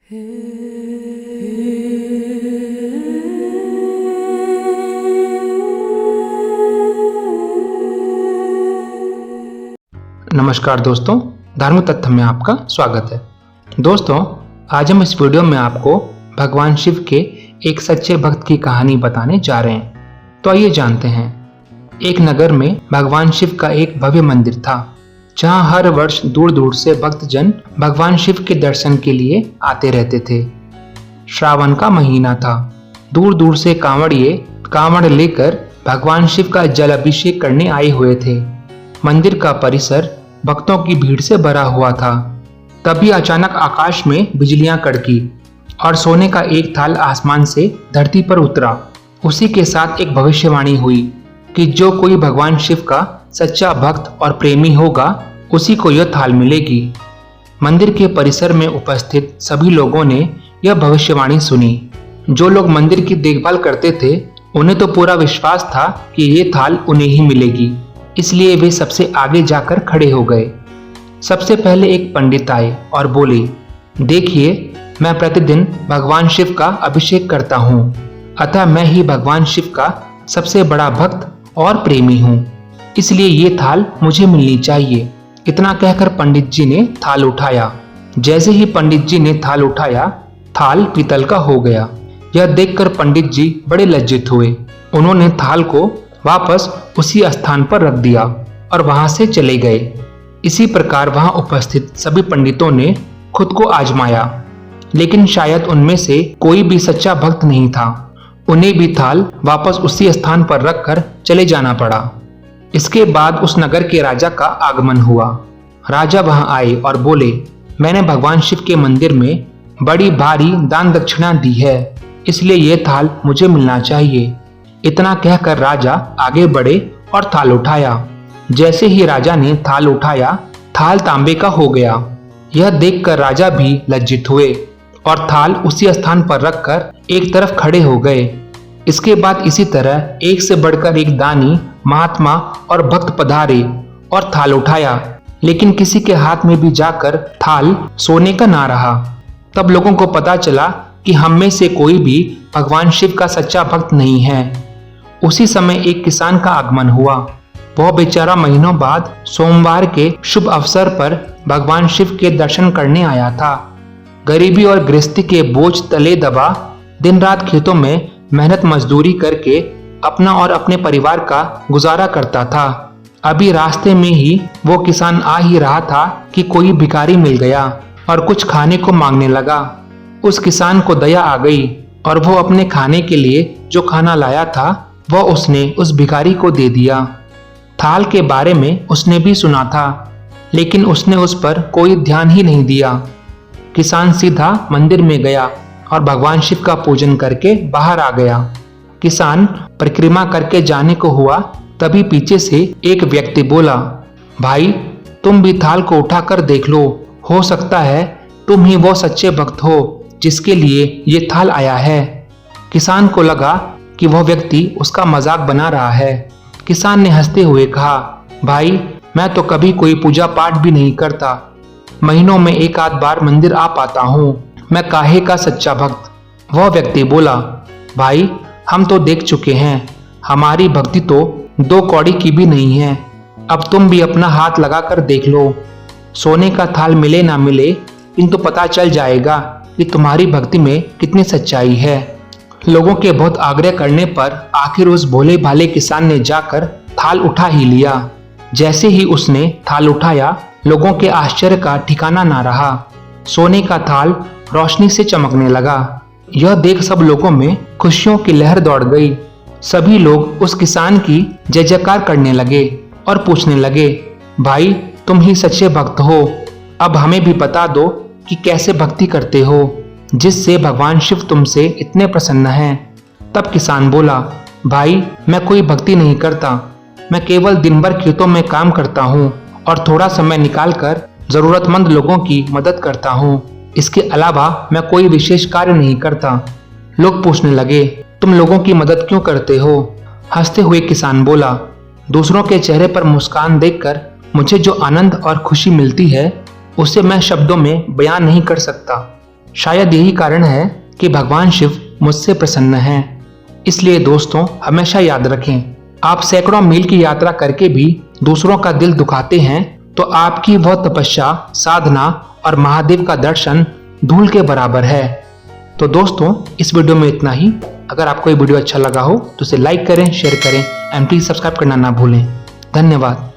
नमस्कार दोस्तों, धार्मिक तथ्य में आपका स्वागत है। दोस्तों, आज हम इस वीडियो में आपको भगवान शिव के एक सच्चे भक्त की कहानी बताने जा रहे हैं। तो आइए जानते हैं। एक नगर में भगवान शिव का एक भव्य मंदिर था, जहां हर वर्ष दूर दूर से भक्तजन भगवान शिव के दर्शन के लिए आते रहते थे। श्रावण का महीना था। दूर दूर से कांवड़िए कांवड़ लेकर भगवान शिव का जल अभिषेक करने आए हुए थे। मंदिर का परिसर भक्तों की भीड़ से भरा हुआ था। तभी अचानक आकाश में बिजलियां कड़की और सोने का एक थाल आसमान से धरती पर उतरा। उसी के साथ एक भविष्यवाणी हुई कि जो कोई भगवान शिव का सच्चा भक्त और प्रेमी होगा, उसी को यह थाल मिलेगी। मंदिर के परिसर में उपस्थित सभी लोगों ने यह भविष्यवाणी सुनी। जो लोग मंदिर की देखभाल करते थे, उन्हें तो पूरा विश्वास था कि ये थाल उन्हें ही मिलेगी, इसलिए वे सबसे आगे जाकर खड़े हो गए। सबसे पहले एक पंडित आए और बोले, देखिए, मैं प्रतिदिन भगवान शिव का अभिषेक करता हूँ, अतः मैं ही भगवान शिव का सबसे बड़ा भक्त और प्रेमी हूँ, इसलिए ये थाल मुझे मिलनी चाहिए। इतना कहकर पंडित जी ने थाल उठाया। जैसे ही पंडित जी ने थाल उठाया, थाल पीतल का हो गया। यह देखकर पंडित जी बड़े लज्जित हुए। उन्होंने थाल को वापस उसी स्थान पर रख दिया और वहां से चले गए। इसी प्रकार वहां उपस्थित सभी पंडितों ने खुद को आजमाया, लेकिन शायद उनमें से कोई भी सच्चा भक्त नहीं था। उन्हें भी थाल वापस उसी स्थान पर रखकर चले जाना पड़ा। इसके बाद उस नगर के राजा का आगमन हुआ। राजा वहां आए और बोले, मैंने भगवान शिव के मंदिर में बड़ी भारी दान दक्षिणा दी है, इसलिए यह थाल मुझे मिलना चाहिए। इतना कहकर राजा आगे बढ़े और थाल उठाया। जैसे ही राजा ने थाल उठाया, थाल तांबे का हो गया। यह देखकर राजा भी लज्जित हुए और थाल उसी स्थान पर रखकर एक तरफ खड़े हो गए। इसके बाद इसी तरह एक से बढ़कर एक दानी, महात्मा और भक्त पधारे और थाल उठाया, लेकिन किसी के हाथ में भी जाकर थाल सोने का ना रहा। तब लोगों को पता चला कि हम में से कोई भी भगवान शिव का सच्चा भक्त नहीं है। उसी समय एक किसान का आगमन हुआ। वह बेचारा महीनों बाद सोमवार के शुभ अवसर पर भगवान शिव के दर्शन करने आया था। गरीबी और गृहस्थी के बोझ तले दबा दिन रात खेतों में मेहनत मजदूरी करके अपना और अपने परिवार का गुजारा करता था। अभी रास्ते में ही वो किसान आ ही रहा था कि कोई भिखारी मिल गया और कुछ खाने को मांगने लगा। उस किसान को दया आ गई और वो अपने खाने के लिए जो खाना लाया था, वह उसने उस भिखारी को दे दिया। थाल के बारे में उसने भी सुना था, लेकिन उसने उस पर कोई ध्यान ही नहीं दिया। किसान सीधा मंदिर में गया और भगवान शिव का पूजन करके बाहर आ गया। किसान परिक्रमा करके जाने को हुआ, तभी पीछे से एक व्यक्ति बोला, भाई, तुम भी थाल को उठाकर देख लो, हो सकता है तुम ही वो सच्चे भक्त हो जिसके लिए ये थाल आया है। किसान को लगा कि वह व्यक्ति उसका मजाक बना रहा है। किसान ने हंसते हुए कहा, भाई, मैं तो कभी कोई पूजा पाठ भी नहीं करता, महीनों में एक आध बार मंदिर आ पाता हूँ, मैं काहे का सच्चा भक्त। वह व्यक्ति बोला, भाई, हम तो देख चुके हैं, हमारी भक्ति तो 2 कौड़ी की भी नहीं है। अब तुम भी अपना हाथ लगाकर देख लो। सोने का थाल मिले ना मिले, किंतु पता चल जाएगा कि तुम्हारी भक्ति में कितनी सच्चाई है। लोगों के बहुत आग्रह करने पर आखिर उस भोले भाले किसान ने जाकर थाल उठा ही लिया। जैसे ही उसने थाल उठाया, लोगों के आश्चर्य का ठिकाना ना रहा। सोने का थाल रोशनी से चमकने लगा। यह देख सब लोगों में खुशियों की लहर दौड़ गई। सभी लोग उस किसान की जय जयकार करने लगे और पूछने लगे, भाई, तुम ही सच्चे भक्त हो, अब हमें भी बता दो कि कैसे भक्ति करते हो, जिससे भगवान शिव तुमसे इतने प्रसन्न हैं। तब किसान बोला, भाई, मैं कोई भक्ति नहीं करता, मैं केवल दिन भर खेतों में काम करता हूँ और थोड़ा समय निकालकर जरूरतमंद लोगों की मदद करता हूँ। इसके अलावा मैं कोई विशेष कार्य नहीं करता। लोग पूछने लगे, तुम लोगों की मदद क्यों करते हो? हंसते हुए किसान बोला, दूसरों के चेहरे पर मुस्कान देखकर मुझे जो आनंद और खुशी मिलती है, उसे मैं शब्दों में बयान नहीं कर सकता। शायद यही कारण है कि भगवान शिव मुझसे प्रसन्न हैं। इसलिए दोस्तों हमेशा याद रखें, आप सैकड़ों मील की यात्रा करके भी दूसरों का दिल दुखाते हैं तो आपकी वह तपस्या, साधना और महादेव का दर्शन धूल के बराबर है। तो दोस्तों इस वीडियो में इतना ही। अगर आपको ये वीडियो अच्छा लगा हो तो इसे लाइक करें, शेयर करें एंड प्लीज सब्सक्राइब करना ना भूलें। धन्यवाद।